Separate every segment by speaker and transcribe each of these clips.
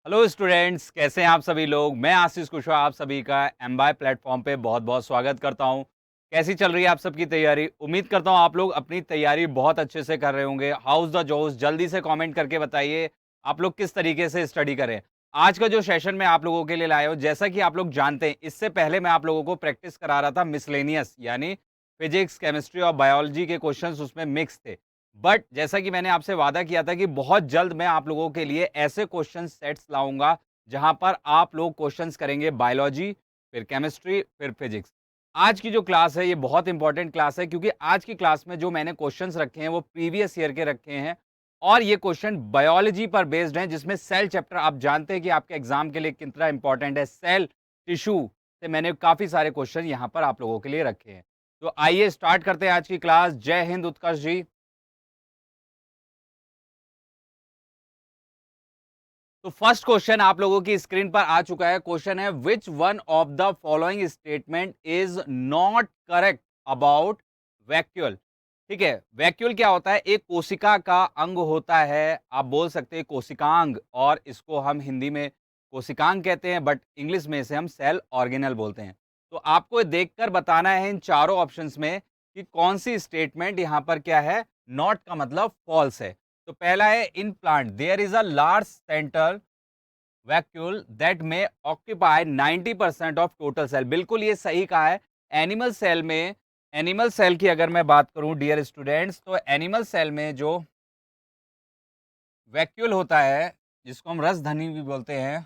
Speaker 1: Hello students, कैसे हैं आप सभी लोग। मैं आशीष कुशवाहा आप सभी का एमबाय प्लेटफॉर्म पे बहुत बहुत स्वागत करता हूं। कैसी चल रही है आप सबकी तैयारी। उम्मीद करता हूं आप लोग अपनी तैयारी बहुत अच्छे से कर रहे होंगे। हाउस द जोश, जल्दी से कमेंट करके बताइए आप लोग किस तरीके से स्टडी करें। आज का जो सेशन मैं आप लोगों के लिए लाया हूं, जैसा कि आप लोग जानते हैं, इससे पहले मैं आप लोगों को प्रैक्टिस करा रहा था मिसलेनियस, यानी फिजिक्स, केमिस्ट्री और बायोलॉजी के क्वेश्चंस उसमें मिक्स थे। बट जैसा कि मैंने आपसे वादा किया था कि बहुत जल्द मैं आप लोगों के लिए ऐसे क्वेश्चन सेट्स लाऊंगा जहां पर आप लोग क्वेश्चंस करेंगे बायोलॉजी, फिर केमिस्ट्री, फिर फिजिक्स। आज की जो क्लास है ये बहुत इंपॉर्टेंट क्लास है, क्योंकि आज की क्लास में जो मैंने क्वेश्चंस रखे हैं वो प्रीवियस ईयर के रखे हैं और ये क्वेश्चन बायोलॉजी पर बेस्ड हैं, जिसमें सेल चैप्टर आप जानते हैं कि आपके एग्जाम के लिए कितना इंपॉर्टेंट है। सेल टिश्यू से मैंने काफी सारे क्वेश्चन यहां पर आप लोगों के लिए रखे हैं। तो आइए स्टार्ट करते हैं आज की क्लास। जय हिंद उत्कर्ष जी। तो फर्स्ट क्वेश्चन आप लोगों की स्क्रीन पर आ चुका है। क्वेश्चन है, which one of the following statement is not correct about vacuole. ठीक है, वैक्यूल क्या होता है? एक कोशिका का अंग होता है, आप बोल सकते हैं कोशिकांग, और इसको हम हिंदी में कोशिकांग कहते हैं, बट इंग्लिश में इसे हम सेल ऑर्गेनल बोलते हैं। तो आपको देखकर बताना है इन चारों ऑप्शंस में कि कौन सी स्टेटमेंट यहां पर क्या है, नॉट का मतलब फॉल्स है। तो पहला है, in plant there is a large centre vacuole that may occupy 90% of total cell. बिल्कुल ये सही कहा है। एनिमल सेल में, एनिमल सेल की अगर मैं बात करूं डियर स्टूडेंट्स, तो एनिमल सेल में जो वैक्यूल होता है, जिसको हम रसधनी भी बोलते हैं,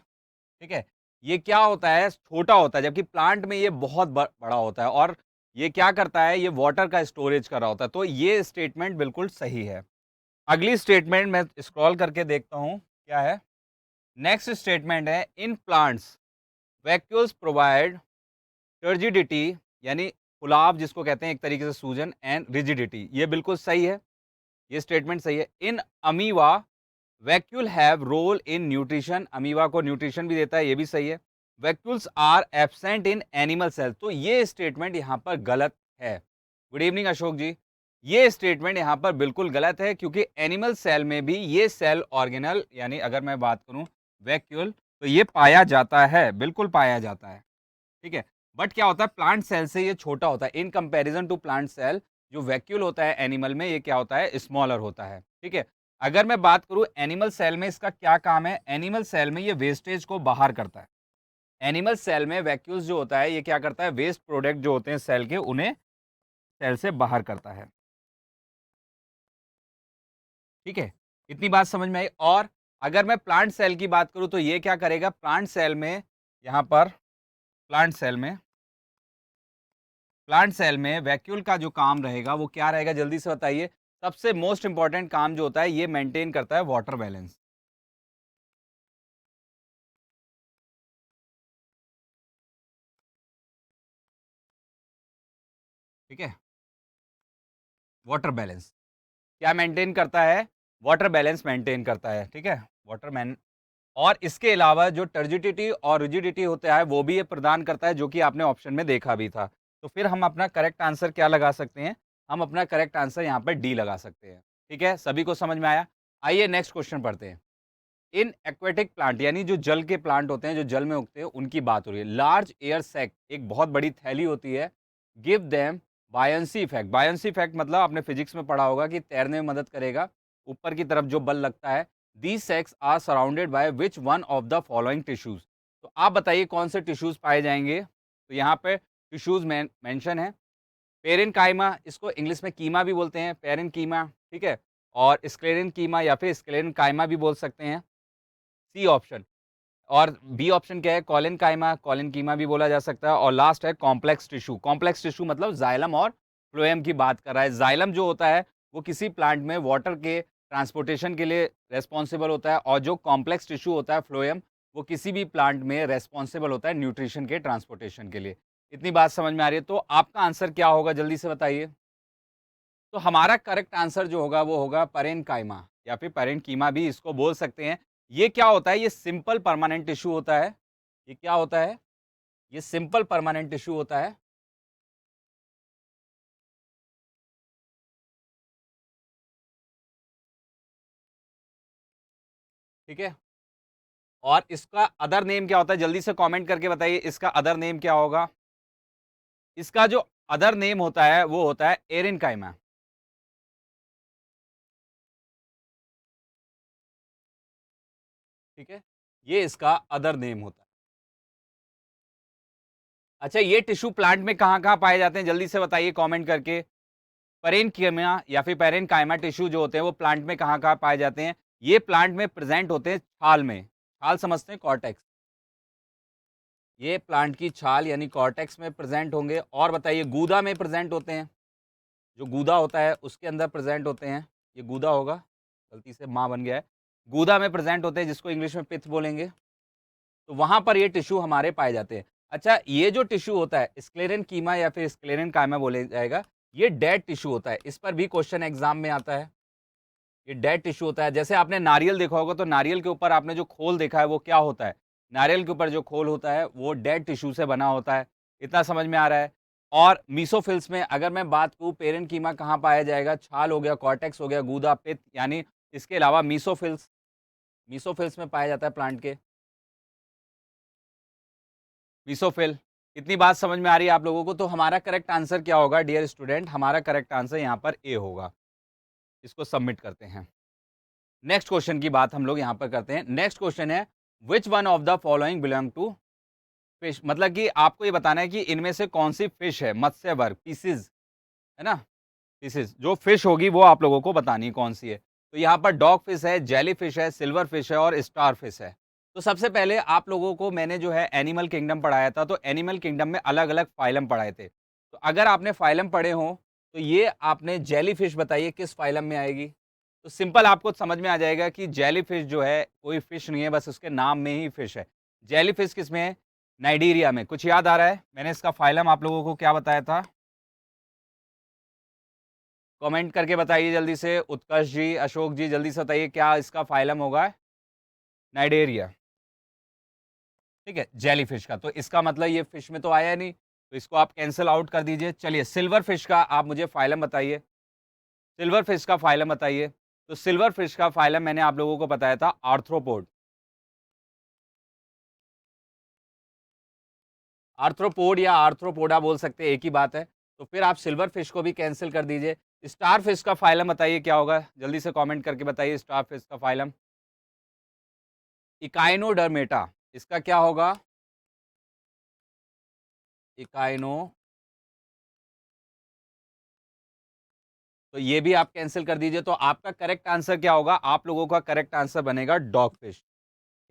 Speaker 1: ठीक है, ये क्या होता है, छोटा होता है, जबकि प्लांट में ये बहुत बड़ा होता है। और ये क्या करता है, ये वाटर का स्टोरेज कर रहा होता है। तो ये स्टेटमेंट बिल्कुल सही है। अगली स्टेटमेंट मैं स्क्रॉल करके देखता हूं क्या है। नेक्स्ट स्टेटमेंट है, in plants vacuoles provide turgidity, यानी फुलाव जिसको कहते हैं एक तरीके से सूजन, एंड रिजिडिटी। ये बिल्कुल सही है, ये स्टेटमेंट सही है। In amoeba vacuole have role in nutrition, amoeba को न्यूट्रिशन भी देता है, ये भी सही है। Vacuoles are absent in animal cell, तो ये स्टेटमेंट यहां पर गलत है। Good evening Ashok ji. ये स्टेटमेंट यहां पर बिल्कुल गलत है, क्योंकि एनिमल सेल में भी ये सेल ऑर्गेनल, यानी अगर मैं बात करूं वैक्यूल, तो ये पाया जाता है, बिल्कुल पाया जाता है। ठीक है, बट क्या होता है, प्लांट सेल से ये छोटा होता है in comparison to plant cell. जो वैक्यूल होता है एनिमल में, ये क्या होता है, स्मॉलर होता है। ठीक है, अगर मैं बात करूं एनिमल सेल में इसका क्या काम है, एनिमल सेल में ये वेस्टेज को बाहर करता है। एनिमल सेल में वैक्यूल्स जो होता है, ये क्या करता है, वेस्ट प्रोडक्ट जो होते हैं सेल के, उन्हें सेल से बाहर करता है। ठीक है, इतनी बात समझ में आई। और अगर मैं प्लांट सेल की बात करूं तो ये क्या करेगा, प्लांट सेल में, यहां पर प्लांट सेल में, प्लांट सेल में वैक्यूल का जो काम रहेगा वो क्या रहेगा, जल्दी से बताइए। सबसे मोस्ट इंपॉर्टेंट काम जो होता है, ये मेंटेन करता है वाटर बैलेंस। ठीक है, वाटर बैलेंस क्या मेंटेन करता है, वाटर बैलेंस मेंटेन करता है। ठीक है, वाटर मैन। और इसके अलावा जो टर्जिडिटी और रिजिडिटी होता है वो भी ये प्रदान करता है, जो कि आपने ऑप्शन में देखा भी था। तो फिर हम अपना करेक्ट आंसर क्या लगा सकते हैं, हम अपना करेक्ट आंसर यहाँ पर डी लगा सकते हैं। ठीक है, सभी को समझ में आया। आइए नेक्स्ट क्वेश्चन पढ़ते हैं। इन एक्वेटिक प्लांट, यानी जो जल के प्लांट होते हैं, जो जल में उगते हैं, उनकी बात हो रही है। लार्ज एयर सैक, एक बहुत बड़ी थैली होती है, give them buoyancy effect. Buoyancy effect मतलब आपने फिजिक्स में पढ़ा होगा कि तैरने में मदद करेगा, ऊपर की तरफ जो बल लगता है। These sacs are surrounded by which one of the following tissues. तो आप बताइए कौन से टिश्यूज पाए जाएंगे। तो यहाँ पे टिश्यूज मेंशन है। पेरेन काइमा, इसको इंग्लिश में कीमा भी बोलते हैं, पेरेन कीमा। ठीक है, और स्क्लेरन कीमा या फिर स्क्लेरन काइमा भी बोल सकते हैं, सी ऑप्शन। और बी ऑप्शन क्या है, कॉलिन काइमा, कॉलिन कीमा भी बोला जा सकता है। और लास्ट है कॉम्प्लेक्स टिश्यू। कॉम्प्लेक्स टिश्यू मतलब जाइलम और फ्लोएम की बात कर रहा है। जाइलम जो होता है वो किसी प्लांट में वाटर के ट्रांसपोर्टेशन के लिए रेस्पॉन्सिबल होता है, और जो कॉम्प्लेक्स टिश्यू होता है फ्लोएम, वो किसी भी प्लांट में रेस्पॉन्सिबल होता है न्यूट्रिशन के ट्रांसपोर्टेशन के लिए। इतनी बात समझ में आ रही है? तो आपका आंसर क्या होगा, जल्दी से बताइए। तो हमारा करेक्ट आंसर जो होगा वो होगा परेनकाइमा, या फिर परेनकीमा भी इसको बोल सकते हैं। ये क्या होता है, ये सिंपल परमानेंट टिश्यू होता है। ये क्या होता है, ये सिंपल परमानेंट टिश्यू होता है। ठीक है, और इसका अदर नेम क्या होता है? जल्दी से कमेंट करके बताइए, इसका अदर नेम क्या होगा? इसका जो अदर नेम होता है वो होता है एरेनकाइमा। ठीक है, ये इसका अदर नेम होता है। अच्छा, ये टिश्यू प्लांट में कहाँ-कहाँ पाए जाते हैं? जल्दी से बताइए कमेंट करके। पेरेन्किमा या फिर पेरेन्काइमा टिश्यू जो होते हैं वो प्लांट में कहाँ-कहाँ पाए जाते हैं? ये प्लांट में प्रेजेंट होते हैं छाल में। छाल समझते हैं? कॉर्टेक्स। ये प्लांट की छाल यानी कॉर्टेक्स में प्रेजेंट होंगे। और बताइए, गूदा में प्रेजेंट होते हैं। जो गूदा होता है उसके अंदर प्रेजेंट होते हैं। ये गूदा होगा, गलती से माँ बन गया है। गूदा में प्रेजेंट होते हैं, जिसको इंग्लिश में पिथ बोलेंगे। तो वहां पर ये टिश्यू हमारे पाए जाते हैं। अच्छा, ये जो टिश्यू होता है स्क्लेरेनकीमा या फिर स्क्लेरेनकाइमा बोले जाएगा, ये डेड टिश्यू होता है। इस पर भी क्वेश्चन एग्जाम में आता है। ये डेड टिश्यू होता है। जैसे आपने नारियल देखा होगा, तो नारियल के ऊपर आपने जो खोल देखा है वो क्या होता है? नारियल के ऊपर जो खोल होता है वो डेड टिश्यू से बना होता है। इतना समझ में आ रहा है? और मीसोफिल्स में अगर मैं बात करूं, पेरेन्कीमा कहाँ पाया जाएगा? छाल हो गया, कॉर्टेक्स हो गया, गूदा, पित्त, यानी इसके अलावा मीसोफिल्स, मीसोफिल्स में पाया जाता है प्लांट के। मीसोफिल। इतनी बात समझ में आ रही है आप लोगों को? तो हमारा करेक्ट आंसर क्या होगा डियर स्टूडेंट? हमारा करेक्ट आंसर यहाँ पर ए होगा। इसको सबमिट करते हैं। नेक्स्ट क्वेश्चन की बात हम लोग यहाँ पर करते हैं। नेक्स्ट क्वेश्चन है, which one of the following belong to fish? मतलब कि आपको ये बताना है कि इनमें से कौन सी फिश है, मत्स्य वर्ग, पीसीज, है ना? पीसीज जो फिश होगी वो आप लोगों को बतानी है कौन सी है। तो यहाँ पर डॉग फिश है, जेली फिश है, सिल्वर फिश है और स्टार फिश है। तो सबसे पहले आप लोगों को मैंने जो है एनिमल किंगडम पढ़ाया था, तो एनिमल किंगडम में अलग अलग फाइलम पढ़ाए थे। तो अगर आपने फाइलम पढ़े हो, तो ये आपने जेली फिश बताइए किस फाइलम में आएगी? तो सिंपल आपको समझ में आ जाएगा कि जेली फिश जो है कोई फिश नहीं है, बस उसके नाम में ही फिश है। जेली फिश किस में है? नाइजीरिया में। कुछ याद आ रहा है? मैंने इसका फाइलम आप लोगों को क्या बताया था? कमेंट करके बताइए जल्दी से। उत्कर्ष जी, अशोक जी, जल्दी से बताइए क्या इसका फाइलम होगा? नाइडेरिया। ठीक है, जेलीफिश का। तो इसका मतलब ये फिश में तो आया नहीं, तो इसको आप कैंसल आउट कर दीजिए। चलिए, सिल्वर फिश का आप मुझे फाइलम बताइए। सिल्वर फिश का फाइलम बताइए। तो सिल्वर फिश का फाइलम मैंने आप लोगों को बताया था आर्थ्रोपोड। आर्थ्रोपोड या आर्थ्रोपोडा बोल सकते हैं, एक ही बात है। तो फिर आप सिल्वर फिश को भी कैंसिल कर दीजिए। स्टार फिश का फाइलम बताइए क्या होगा? जल्दी से कमेंट करके बताइए स्टार फिश का फाइलम। इकाइनोडर्मेटा। इसका क्या होगा? इकाइनो। तो ये भी आप कैंसिल कर दीजिए। तो आपका करेक्ट आंसर क्या होगा? आप लोगों का करेक्ट आंसर बनेगा डॉग फिश।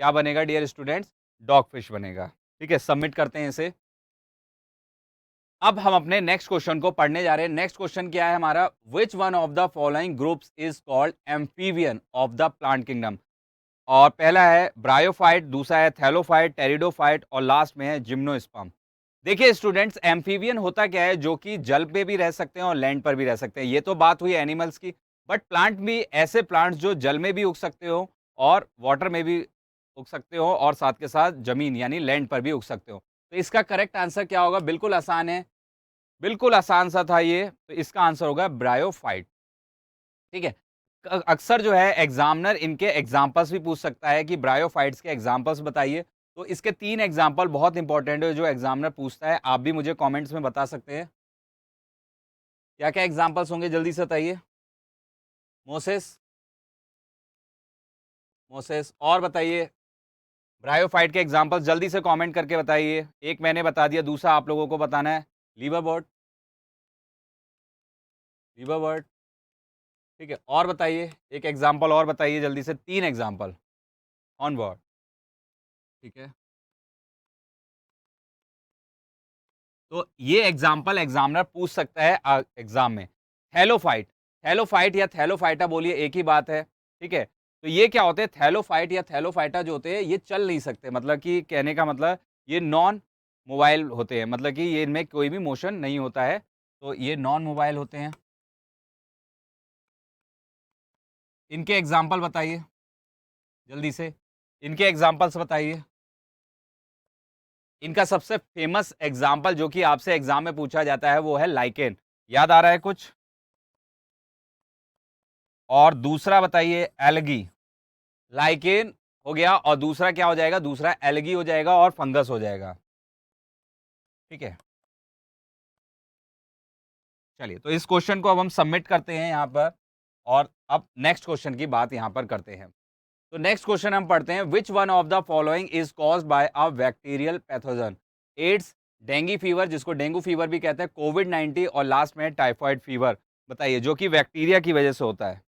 Speaker 1: क्या बनेगा डियर स्टूडेंट्स? डॉग फिश बनेगा। ठीक है, सबमिट करते हैं इसे। अब हम अपने नेक्स्ट क्वेश्चन को पढ़ने जा रहे हैं। नेक्स्ट क्वेश्चन क्या है हमारा? विच one of the following groups is called amphibian of the plant kingdom? और पहला है ब्रायोफाइट, दूसरा है थैलोफाइट, टेरिडोफाइट और लास्ट में है जिम्नोस्पर्म। देखिए स्टूडेंट्स, एम्फीबियन होता क्या है? जो कि जल पे भी रह सकते हैं और लैंड पर भी रह सकते हैं। ये तो बात हुई एनिमल्स की। बट प्लांट भी ऐसे प्लांट्स जो जल में भी उग सकते हो और वाटर में भी उग सकते हो और साथ के साथ जमीन यानी लैंड पर भी उग सकते हो। तो इसका करेक्ट आंसर क्या होगा? बिल्कुल आसान है, बिल्कुल आसान सा था ये। तो इसका आंसर होगा ब्रायोफाइट। ठीक है। अक्सर जो है एग्जामिनर इनके एग्जाम्पल्स भी पूछ सकता है कि ब्रायोफाइट्स के एग्जाम्पल्स बताइए। तो इसके 3 एग्जाम्पल बहुत इंपॉर्टेंट है जो एग्जामिनर पूछता है। आप भी मुझे कमेंट्स में बता सकते हैं क्या क्या एग्जाम्पल्स होंगे, जल्दी से बताइए। मोसेस, मोसेस और बताइए ब्रायोफाइट के एग्जाम्पल्स जल्दी से कमेंट करके बताइए। एक मैंने बता दिया, दूसरा आप लोगों को बताना है। Liver bird, liver bird. ठीक है, और बताइए एक एग्जाम्पल और बताइए जल्दी से। 3 एग्जाम्पल। On word. ठीक है, तो ये एग्जाम्पल एग्जामिनर पूछ सकता है एग्जाम में। थैलोफाइट, थैलोफाइट या थैलोफाइटा बोलिए, एक ही बात है। ठीक है, तो ये क्या होते हैं? थैलोफाइट या थैलोफाइटा जो होते हैं ये चल नहीं सकते। मतलब कि कहने का मतलब ये नॉन मोबाइल होते हैं। मतलब कि ये इनमें कोई भी मोशन नहीं होता है। तो ये नॉन मोबाइल होते हैं। इनके एग्जाम्पल बताइए जल्दी से। इनके एग्जाम्पल्स बताइए। इनका सबसे फेमस एग्जाम्पल जो कि आपसे एग्जाम में पूछा जाता है वो है लाइकेन। याद आ रहा है कुछ? और दूसरा बताइए एल्गी। लाइकेन हो गया, और दूसरा क्या हो जाएगा, दूसरा एल्गी हो जाएगा और फंगस हो जाएगा, ठीक है। चलिए, तो इस क्वेश्चन को अब हम सबमिट करते हैं यहाँ पर, और अब नेक्स्ट क्वेश्चन की बात यहाँ पर करते हैं। तो नेक्स्ट क्वेश्चन हम पढ़ते हैं, which one of the following is caused by a bacterial pathogen? AIDS, dengue fever जिसको डेंगू फीवर भी कहते हैं, कोविड 19 और लास्ट में टाइफाइड फीवर। बताइए, जो कि बैक्टीरिया की वजह से होता है।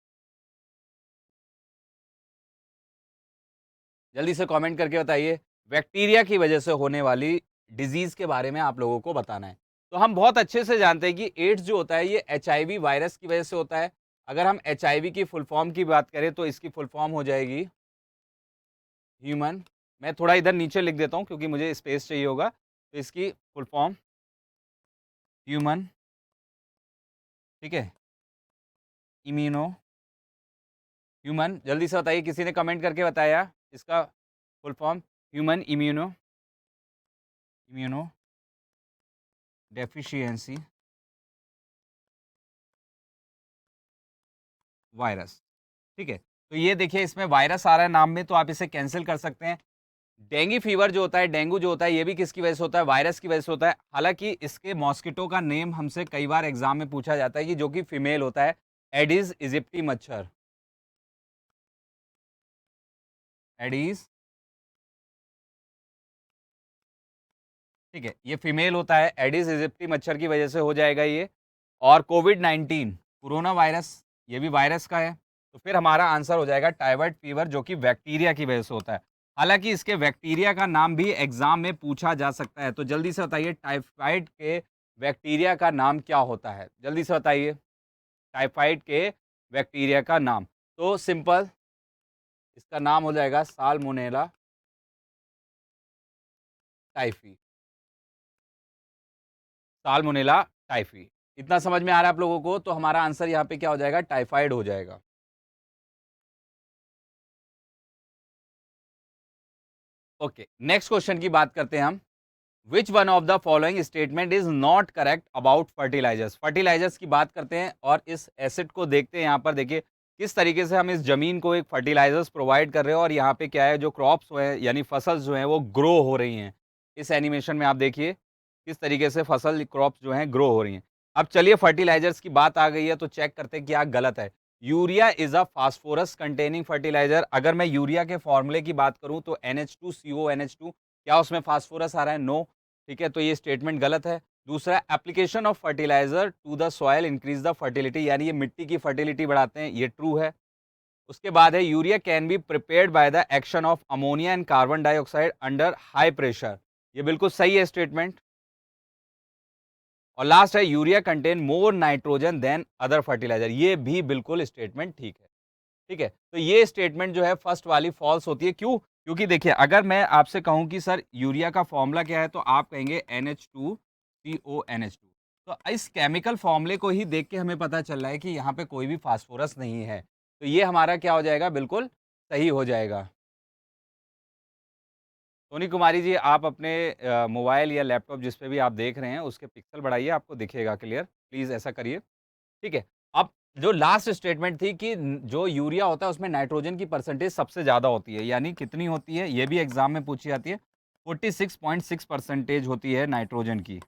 Speaker 1: जल्दी से कमेंट करके बताइए, बैक्टीरिया की वजह से होने वाली डिजीज के बारे में आप लोगों को बताना है। तो हम बहुत अच्छे से जानते हैं कि एड्स जो होता है ये एचआईवी वायरस की वजह से होता है। अगर हम एचआईवी की फुल फॉर्म की बात करें तो इसकी फुल फॉर्म हो जाएगी ह्यूमन, मैं थोड़ा इधर नीचे लिख देता हूं क्योंकि मुझे स्पेस चाहिए होगा, तो इसकी फुल फॉर्म ह्यूमन, ठीक है, इम्यूनो, ह्यूमन, जल्दी से बताइए, किसी ने कमेंट करके बताया इसका full form? Human immuno, immuno deficiency virus, ठीक है। तो ये देखिए, इसमें वायरस आ रहा है नाम में, तो आप इसे कैंसिल कर सकते हैं। डेंगू फीवर जो होता है, डेंगू जो होता है, ये भी किसकी वजह से होता है? वायरस की वजह से होता है। हालांकि इसके मॉस्किटो का नेम हमसे कई बार एग्जाम में पूछा जाता है कि जो कि फीमेल होता है, एडिस इजिप्टी मच्छर, एडिस, ठीक है, ये फीमेल होता है, एडिस इजिप्टी मच्छर की वजह से हो जाएगा ये। और कोविड 19 कोरोना वायरस, ये भी वायरस का है। तो फिर हमारा आंसर हो जाएगा टाइफाइड फीवर, जो कि बैक्टीरिया की वजह से होता है। हालांकि इसके बैक्टीरिया का नाम भी एग्जाम में पूछा जा सकता है। तो जल्दी से बताइए, टाइफाइड के बैक्टीरिया का नाम क्या होता है? जल्दी से बताइए, टाइफाइड के बैक्टीरिया का नाम। तो सिंपल, इसका नाम हो जाएगा साल्मोनेला टाइफी, साल्मोनेला टाइफी। इतना समझ में आ रहा है आप लोगों को? तो हमारा आंसर यहाँ पे क्या हो जाएगा? टाइफाइड हो जाएगा। ओके, नेक्स्ट क्वेश्चन की बात करते हैं हम। Which one of the following statement is not correct about fertilisers? Fertilisers की बात करते हैं और इस एसिड को देखते हैं। यहाँ पर देखिए किस तरीके से हम इस जमीन को एक फर्टिलाइजर्स प्रोवाइड कर रहे हैं, और यहाँ पे क्या है, जो क्रॉप्स हैं यानी फसल जो हैं वो ग्रो हो रही हैं। इस एनिमेशन में आप देखिए किस तरीके से फसल क्रॉप्स जो हैं ग्रो हो रही हैं। अब चलिए, फर्टिलाइजर्स की बात आ गई है तो चेक करते हैं क्या गलत है। Urea is a phosphorus containing fertiliser. अगर मैं यूरिया के फॉर्मूले की बात करूं तो NH2CO NH2, क्या उसमें फास्फोरस आ रहा है? नो, ठीक है, तो ये स्टेटमेंट गलत है। दूसरा, application of fertiliser to the soil increase the fertility, यानी ये मिट्टी की फर्टिलिटी बढ़ाते हैं, ये ट्रू है। उसके बाद है, urea can be prepared by the action of ammonia and carbon dioxide under high pressure, ये बिल्कुल सही है स्टेटमेंट। और लास्ट है, urea contain more nitrogen than other fertiliser, ये भी बिल्कुल स्टेटमेंट ठीक है। ठीक है, तो ये स्टेटमेंट जो है फर्स्ट वाली फॉल्स होती है। क्यों? क्योंकि देखिए, अगर मैं आपसे कहूं कि सर यूरिया का फॉर्मूला क्या है, तो आप कहेंगे NH2CONH2। तो इस केमिकल फॉर्मूले को ही देख के हमें पता चल रहा है कि यहाँ पे कोई भी फास्फोरस नहीं है। तो ये हमारा क्या हो जाएगा? बिल्कुल सही हो जाएगा। सोनी कुमारी जी, आप अपने मोबाइल या लैपटॉप जिस पे भी आप देख रहे हैं उसके पिक्सल बढ़ाइए, आपको दिखेगा क्लियर, प्लीज ऐसा करिए। ठीक है। अब जो लास्ट स्टेटमेंट थी कि जो यूरिया होता है उसमें नाइट्रोजन की परसेंटेज सबसे ज्यादा होती है, यानी कितनी होती है, ये भी एग्जाम में पूछी जाती है। 46.6% होती है नाइट्रोजन की,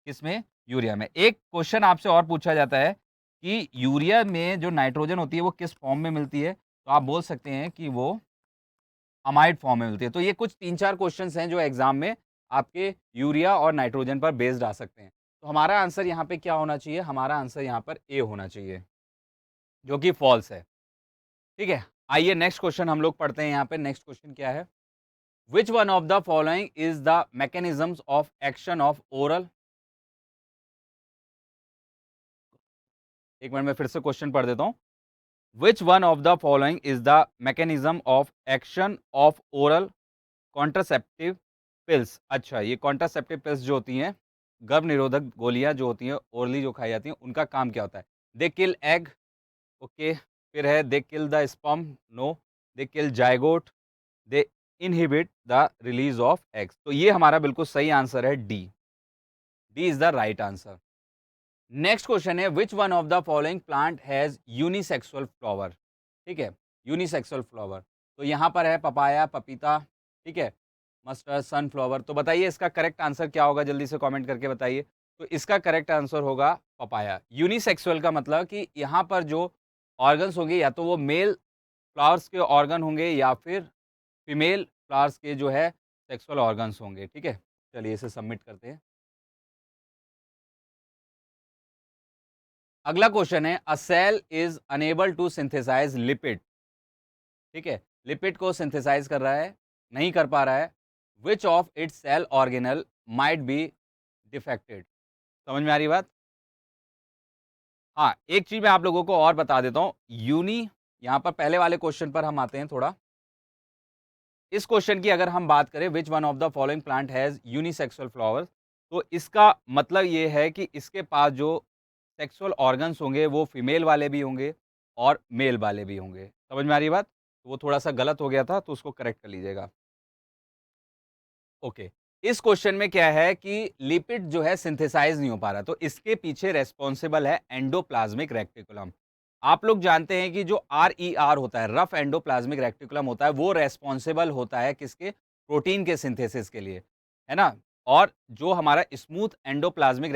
Speaker 1: किसमें? यूरिया में। एक क्वेश्चन आपसे और पूछा जाता है कि यूरिया में जो नाइट्रोजन होती है वो किस फॉर्म में मिलती है, तो आप बोल सकते हैं कि वो अमाइड फॉर्म में मिलती है। तो ये कुछ 3-4 क्वेश्चंस हैं जो एग्जाम में आपके यूरिया और नाइट्रोजन पर बेस्ड आ सकते हैं। तो हमारा आंसर यहाँ पे क्या होना चाहिए? हमारा आंसर यहाँ पर ए होना चाहिए, जो कि फॉल्स है। ठीक है, आइए नेक्स्ट क्वेश्चन हम लोग पढ़ते हैं। यहाँ पे नेक्स्ट क्वेश्चन क्या है? Which one of the following is the mechanisms of action of oral? एक मिनट में फिर से क्वेश्चन पढ़ देता हूँ। विच one of the following is the mechanism of action of oral contraceptive pills? अच्छा, ये कॉन्ट्रासेप्टिव पिल्स जो होती हैं, गर्भ निरोधक गोलियां जो होती हैं, ओरली जो खाई जाती हैं, उनका काम क्या होता है? They kill egg, okay. फिर है they kill the sperm, no. They kill zygote, they inhibit the release of eggs. तो ये हमारा बिल्कुल सही आंसर है, D. D is the right answer. Next question है, which one of the following plant has unisexual flower? ठीक है, unisexual flower. तो यहाँ पर है पपाया, पपीता, ठीक है, मस्टर्ड, सनफ्लावर। तो बताइए इसका करेक्ट आंसर क्या होगा, जल्दी से कमेंट करके बताइए। तो इसका करेक्ट आंसर होगा पपाया। यूनिसेक्सुअल का मतलब कि यहाँ पर जो ऑर्गन्स होंगे या तो वो मेल फ्लावर्स के ऑर्गन होंगे या फिर फीमेल फ्लावर्स के जो है सेक्सुअल ऑर्गन्स होंगे, ठीक है। चलिए इसे सबमिट करते हैं। अगला क्वेश्चन है, a cell is unable to synthesize lipid, ठीक है, लिपिड को सिंथेसाइज कर रहा है, नहीं कर पा रहा है। Which of its cell organelle might be defected. समझ में आ रही बात? हाँ, एक चीज मैं आप लोगों को और बता देता हूं। यहां पर पहले वाले क्वेश्चन पर हम आते हैं थोड़ा। इस क्वेश्चन की अगर हम बात करें, विच one of the following plant has unisexual flowers, तो इसका मतलब ये है कि इसके पास जो सेक्सुअल ऑर्गन्स होंगे वो फीमेल वाले भी होंगे और मेल वाले भी होंगे। समझ में आ रही है बात? वो थोड़ा सा गलत हो गया था तो उसको करेक्ट कर लीजिएगा। ओके, इस क्वेश्चन में क्या है कि लिपिड जो है सिंथेसाइज नहीं हो पा रहा, तो इसके पीछे रेस्पॉन्सिबल है एंडोप्लाज्मिक रेक्टिकुलम। आप लोग जानते हैं कि जो RER होता है, रफ एंडोप्लाज्मिक रेक्टिकुलम होता है, वो रेस्पॉन्सिबल होता है किसके? प्रोटीन के सिंथेसिस के लिए, है ना। और जो हमारा स्मूथ एंडोप्लाज्मिक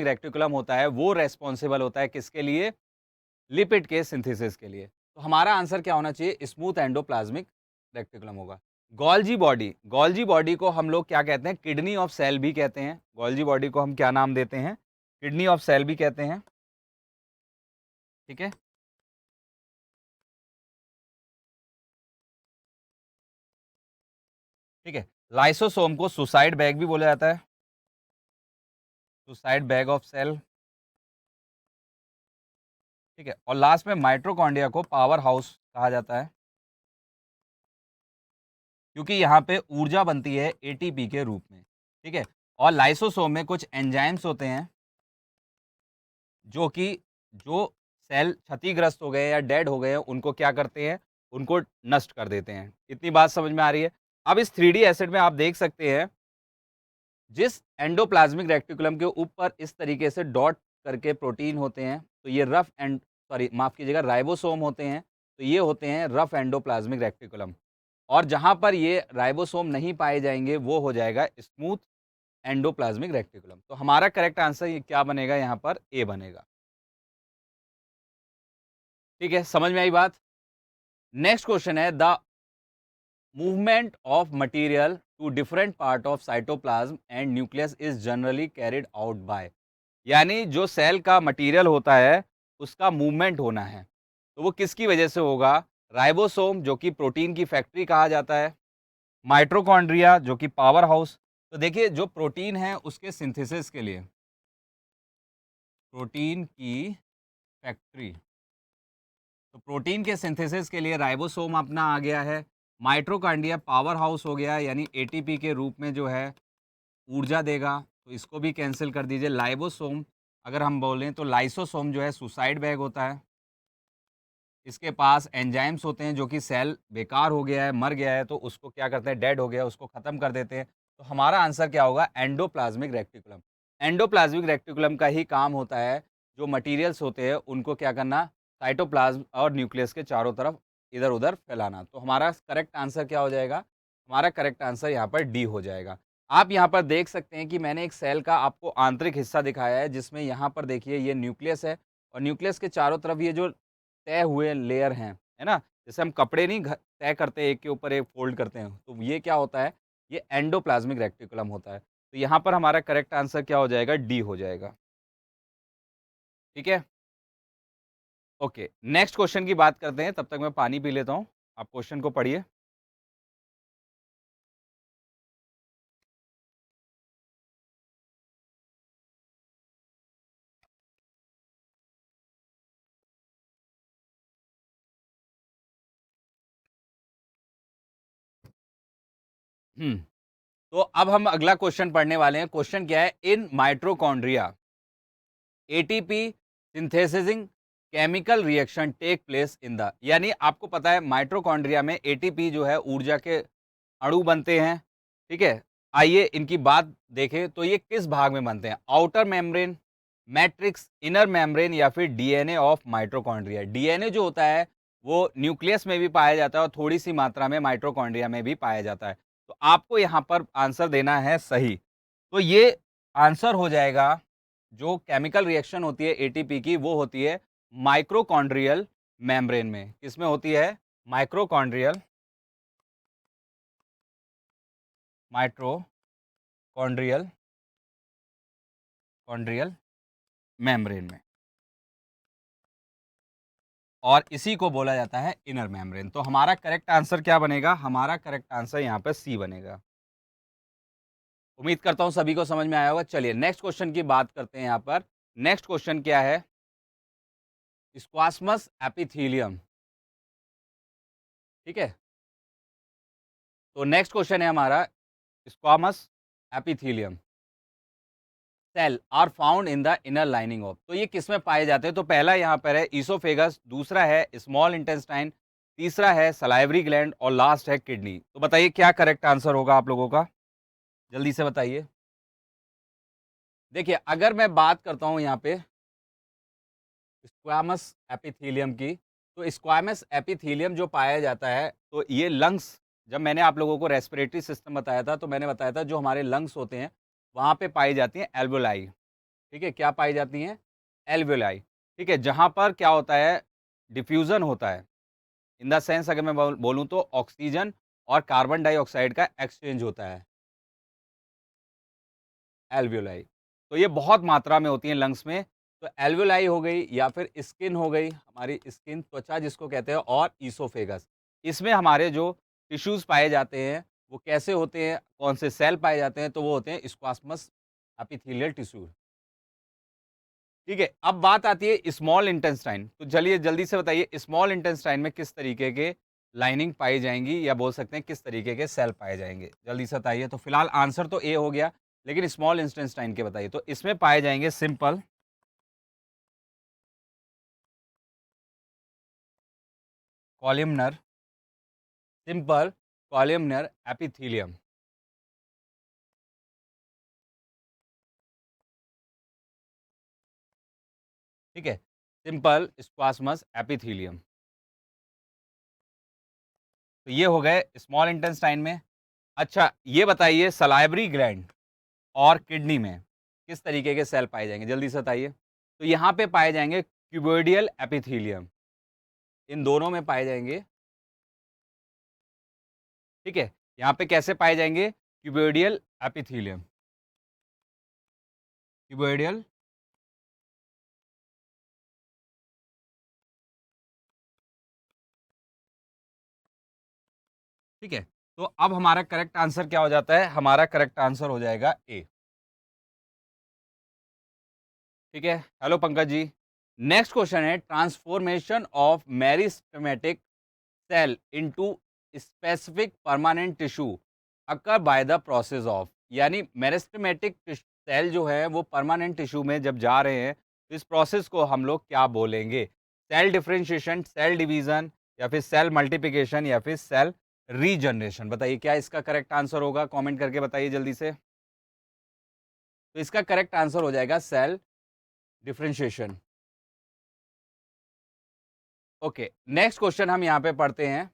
Speaker 1: रेक्टिकुलम होता है, वो रेस्पॉन्सिबल होता है किसके लिए? लिपिड के सिंथेसिस के लिए। तो हमारा आंसर क्या होना चाहिए? स्मूथ एंडोप्लाज्मिक रेक्टिकुलम होगा। गोल्जी बॉडी को हम लोग क्या कहते हैं? किडनी ऑफ सेल भी कहते हैं। गोल्जी बॉडी को हम क्या नाम देते हैं? किडनी ऑफ सेल भी कहते हैं, ठीक है। ठीक है, लाइसोसोम को सुसाइड बैग भी बोला जाता है, सुसाइड बैग ऑफ सेल, ठीक है। और लास्ट में माइटोकॉन्ड्रिया को पावर हाउस कहा जाता है, क्योंकि यहाँ पे ऊर्जा बनती है एटीपी के रूप में, ठीक है। और लाइसोसोम में कुछ एंजाइम्स होते हैं जो कि जो सेल क्षतिग्रस्त हो गए या डेड हो गए हैं, उनको क्या करते हैं? उनको नष्ट कर देते हैं। इतनी बात समझ में आ रही है? अब इस 3D एसिड में आप देख सकते हैं, जिस एंडोप्लाज्मिक रेक्टिकुलम के ऊपर इस तरीके से डॉट करके प्रोटीन होते हैं, तो ये रफ एंड सॉरी माफ कीजिएगा, राइबोसोम होते हैं। तो ये होते हैं रफ एंडोप्लाज्मिक रेक्टिकुलम। और जहां पर ये राइबोसोम नहीं पाए जाएंगे, वो हो जाएगा स्मूथ एंडोप्लाज्मिक रेक्टिकुलम। तो हमारा करेक्ट आंसर ये क्या बनेगा? यहाँ पर ए बनेगा। ठीक है, समझ में आई बात? नेक्स्ट क्वेश्चन है, the movement of material to different part of cytoplasm and nucleus is generally carried out by. यानी जो सेल का मटेरियल होता है, उसका मूवमेंट होना है, तो वो किसकी वजह से होगा? राइबोसोम, जो कि प्रोटीन की फैक्ट्री कहा जाता है, माइटोकॉन्ड्रिया, जो कि पावर हाउस। तो देखिए, जो प्रोटीन है उसके सिंथेसिस के लिए, प्रोटीन की फैक्ट्री, तो प्रोटीन के सिंथेसिस के लिए राइबोसोम अपना आ गया है। माइटोकॉन्ड्रिया पावर हाउस हो गया, यानी एटीपी के रूप में जो है ऊर्जा देगा, तो इसको भी कैंसिल कर दीजिए। लाइबोसोम अगर हम बोलें तो लाइसोसोम जो है सुसाइड बैग होता है, इसके पास एंजाइम्स होते हैं, जो कि सेल बेकार हो गया है, मर गया है, तो उसको क्या करते हैं? डेड हो गया, उसको खत्म कर देते हैं। तो हमारा आंसर क्या होगा? Endoplasmic reticulum. एंडोप्लाज्मिक रेक्टिकुलम का ही काम होता है, जो मटेरियल्स होते हैं उनको क्या करना? साइटोप्लाज्म और न्यूक्लियस के चारों तरफ इधर उधर फैलाना। तो हमारा करेक्ट आंसर क्या हो जाएगा? हमारा करेक्ट आंसर यहाँ पर डी हो जाएगा। आप यहाँ पर देख सकते हैं कि मैंने एक सेल का आपको आंतरिक हिस्सा दिखाया है, जिसमें यहाँ पर देखिए ये न्यूक्लियस है, और न्यूक्लियस के चारों तरफ ये जो तय हुए लेयर हैं, है ना? जैसे हम कपड़े नहीं तय करते हैं, एक के ऊपर एक फ़ोल्ड करते हैं, तो ये क्या होता है? ये एंडोप्लाज़्मिक रेक्टिकुलम होता है। तो यहाँ पर हमारा करेक्ट आंसर क्या हो जाएगा? डी हो जाएगा। ठीक है? ओके, नेक्स्ट क्वेश्चन की बात करते हैं, तब तक मैं पानी पी लेता हूँ। आप क्वेश्चन को पढ़िए। हुँ, तो अब हम अगला क्वेश्चन पढ़ने वाले हैं। क्वेश्चन क्या है? In mitochondria ATP synthesising chemical reaction take place in the, यानी आपको पता है माइटोकॉन्ड्रिया में एटीपी जो है ऊर्जा के अणु बनते हैं, ठीक है। आइए इनकी बात देखें, तो ये किस भाग में बनते हैं? Outer membrane, matrix, inner membrane या फिर डीएनए ऑफ माइटोकॉन्ड्रिया। डीएनए जो होता है वो न्यूक्लियस में भी पाया जाता है और थोड़ी सी मात्रा में माइटोकॉन्ड्रिया में भी पाया जाता है। तो आपको यहाँ पर आंसर देना है सही। तो ये आंसर हो जाएगा, जो केमिकल रिएक्शन होती है एटीपी की वो होती है माइक्रोकॉन्ड्रियल मेम्ब्रेन में। किसमें होती है? माइक्रोकॉन्ड्रियल माइट्रोकॉन्ड्रियल कॉन्ड्रियल मेम्ब्रेन में, और इसी को बोला जाता है इनर मेम्ब्रेन। तो हमारा करेक्ट आंसर क्या बनेगा? हमारा करेक्ट आंसर यहाँ पे सी बनेगा। उम्मीद करता हूँ सभी को समझ में आया होगा। चलिए नेक्स्ट क्वेश्चन की बात करते हैं यहाँ पर। नेक्स्ट क्वेश्चन क्या है? Squamous epithelium. ठीक है, तो नेक्स्ट क्वेश्चन है हमारा, squamous epithelium cell are found in the inner lining of. तो ये किस में पाए जाते हैं? तो पहला यहाँ पर है ईसोफेगस, दूसरा है स्मॉल इंटेस्टाइन, तीसरा है सलाइवरी ग्लैंड और लास्ट है किडनी। तो बताइए क्या करेक्ट आंसर होगा आप लोगों का? जल्दी से बताइए। देखिए अगर मैं बात करता हूँ यहाँ पे स्क्वामस एपिथेलियम की, तो स्क्वामस एपिथेलियम जो पाया जाता है, तो ये लंग्स, जब मैंने आप लोगों को रेस्पिरेटरी सिस्टम बताया था तो मैंने बताया था जो हमारे लंग्स होते हैं वहाँ पे पाई जाती हैं एल्वोलाई। ठीक है, क्या पाई जाती हैं? एल्वोलाई। ठीक है, जहाँ पर क्या होता है, डिफ्यूजन होता है। इन द सेंस अगर मैं बोलूँ तो ऑक्सीजन और कार्बन डाइऑक्साइड का एक्सचेंज होता है, एल्वियोलाई। तो ये बहुत मात्रा में होती हैं लंग्स में। तो एल्वियोलाई हो गई या फिर स्किन हो गई, हमारी स्किन, त्वचा जिसको कहते हैं, और ईसोफेगस। इसमें हमारे जो टिश्यूज पाए जाते हैं वो कैसे होते हैं, कौन से सेल पाए जाते हैं? तो वो होते हैं स्क्वास्मस एपिथेलियल टिश्यू। ठीक है, अब बात आती है स्मॉल इंटेस्टाइन। तो चलिए जल्दी से बताइए स्मॉल इंटेस्टाइन में किस तरीके के लाइनिंग पाई जाएंगी, या बोल सकते हैं किस तरीके के सेल पाए जाएंगे? जल्दी से बताइए। तो फिलहाल आंसर तो ए हो गया, लेकिन स्मॉल इंटेस्टाइन के बताइए। तो इसमें पाए जाएंगे simple columnar, simple columnar epithelium. ठीक है, सिंपल स्क्वास्मस एपिथेलियम। तो ये हो गए स्मॉल इंटेस्टाइन में। अच्छा ये बताइए सलाइवरी ग्लैंड और किडनी में किस तरीके के सेल पाए जाएंगे? जल्दी से बताइए। तो यहाँ पे पाए जाएंगे क्यूबोइडियल एपिथेलियम, इन दोनों में पाए जाएंगे। ठीक है, यहाँ पे कैसे पाए जाएंगे? क्यूबोइडियल एपिथेलियम, क्यूबोइडियल ठीक है। तो अब हमारा करेक्ट आंसर क्या हो जाता है? हमारा करेक्ट आंसर हो जाएगा ए। ठीक है, hello Pankaj ji. Next question है transformation of meristematic cell into specific permanent tissue occur by the process of. यानी मेरिस्टेमेटिक सेल जो है वो परमानेंट टिश्यू में जब जा रहे हैं तो इस प्रोसेस को हम लोग क्या बोलेंगे? सेल डिफरेंशिएशन, सेल डिवीजन, या फिर सेल मल्टीप्लिकेशन, या फिर सेल रीजनरेशन? बताइए क्या इसका करेक्ट आंसर होगा? कमेंट करके बताइए जल्दी से। तो इसका करेक्ट आंसर हो जाएगा cell differentiation. Okay, next question हम यहाँ पे पढ़ते हैं।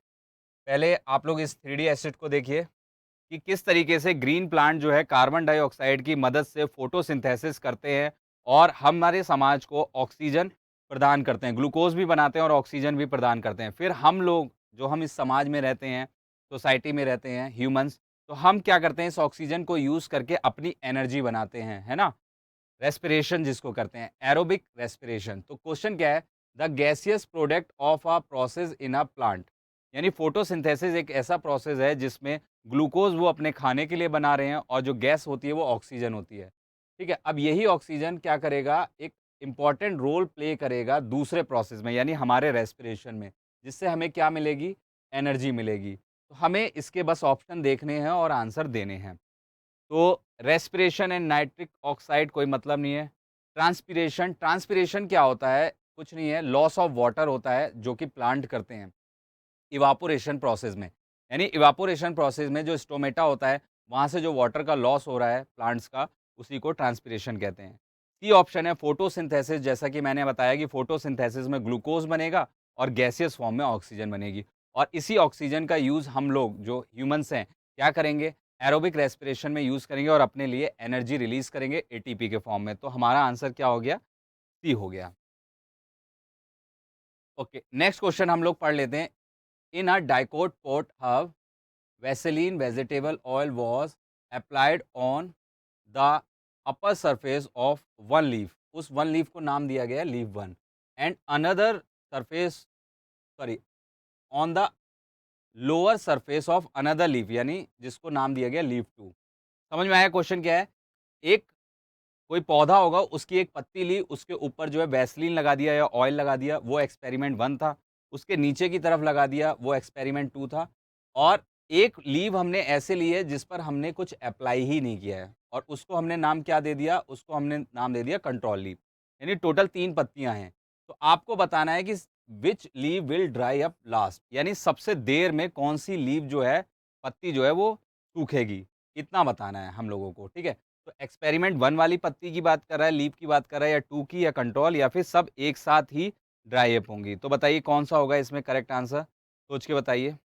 Speaker 1: पहले आप लोग इस 3D एसिड को देखिए कि किस तरीके से ग्रीन प्लांट जो है कार्बन डाइऑक्साइड की मदद से फोटोसिंथेसिस करते हैं और हमारे समाज को ऑक्सीजन प्रदान करते हैं, ग्लूकोज भी बनाते हैं और ऑक्सीजन भी प्रदान करते हैं। फिर हम लोग जो हम इस समाज में रहते हैं, सोसाइटी में रहते हैं, ह्यूमंस, तो हम क्या करते हैं? इस ऑक्सीजन को यूज़ करके अपनी एनर्जी बनाते हैं, है ना? रेस्पिरेशन जिसको करते हैं, एरोबिक रेस्पिरेशन। तो क्वेश्चन क्या है? The gaseous product of a process in a plant. यानी फोटोसिंथेसिस एक ऐसा प्रोसेस है जिसमें ग्लूकोज वो अपने खाने के लिए बना रहे हैं और जो गैस होती है वो ऑक्सीजन होती है। ठीक है, अब यही ऑक्सीजन क्या करेगा? एक इंपॉर्टेंट रोल प्ले करेगा दूसरे प्रोसेस में, यानी हमारे रेस्पिरेशन में, जिससे हमें क्या मिलेगी? एनर्जी मिलेगी। तो हमें इसके बस ऑप्शन देखने हैं और आंसर देने हैं। तो रेस्पिरेशन एंड नाइट्रिक ऑक्साइड कोई मतलब नहीं है। ट्रांसपिरेशन, ट्रांसपिरेशन क्या होता है? कुछ नहीं है, लॉस ऑफ वाटर होता है जो कि प्लांट करते हैं इवापोरेशन प्रोसेस में। यानी इवापोरेशन प्रोसेस में जो स्टोमेटा होता है वहाँ से जो वाटर का लॉस हो रहा है प्लांट्स का, उसी को ट्रांसपिरेशन कहते हैं। सी ऑप्शन है फोटोसिंथेसिस, जैसा कि मैंने बताया कि फोटोसिंथेसिस में ग्लूकोज बनेगा और गैसियस फॉर्म में ऑक्सीजन बनेगी, और इसी ऑक्सीजन का यूज़ हम लोग जो ह्यूमंस हैं क्या करेंगे, एरोबिक रेस्पिरेशन में यूज़ करेंगे और अपने लिए एनर्जी रिलीज करेंगे एटीपी के फॉर्म में। तो हमारा आंसर क्या हो गया, सी हो गया। ओके, नेक्स्ट क्वेश्चन हम लोग पढ़ लेते हैं। In a dicot pot herb Vaseline vegetable oil was applied on the upper surface of one leaf. उस one leaf को नाम दिया गया leaf one, and another surface, sorry, on the lower surface of another leaf, यानी जिसको नाम दिया गया leaf two। समझ में आया क्वेश्चन क्या है? एक कोई पौधा होगा, उसकी एक पत्ती ली, उसके ऊपर जो है वैसलीन लगा दिया या ऑयल लगा दिया, वो एक्सपेरिमेंट 1 था। उसके नीचे की तरफ लगा दिया, वो एक्सपेरिमेंट 2 था। और एक लीव हमने ऐसे ली है जिस पर हमने कुछ अप्लाई ही नहीं किया है, और उसको हमने नाम क्या दे दिया, उसको हमने नाम दे दिया कंट्रोल लीव। यानी टोटल 3 पत्तियाँ हैं। तो आपको बताना है कि which leave will dry up last, यानी सबसे देर में कौन-सी लीव जो है, पत्ती जो है वो सूखेगी, इतना बताना है हम लोगों को, ठीक है? तो एक्सपेरिमेंट 1 वाली पत्ती की बात कर रहा है, लीफ की बात कर रहा है, या 2 की, या कंट्रोल, या फिर सब एक साथ ही ड्राई अप होंगी? तो बताइए कौन-सा होगा इसमें करेक्ट आंसर? सोच के बताइए।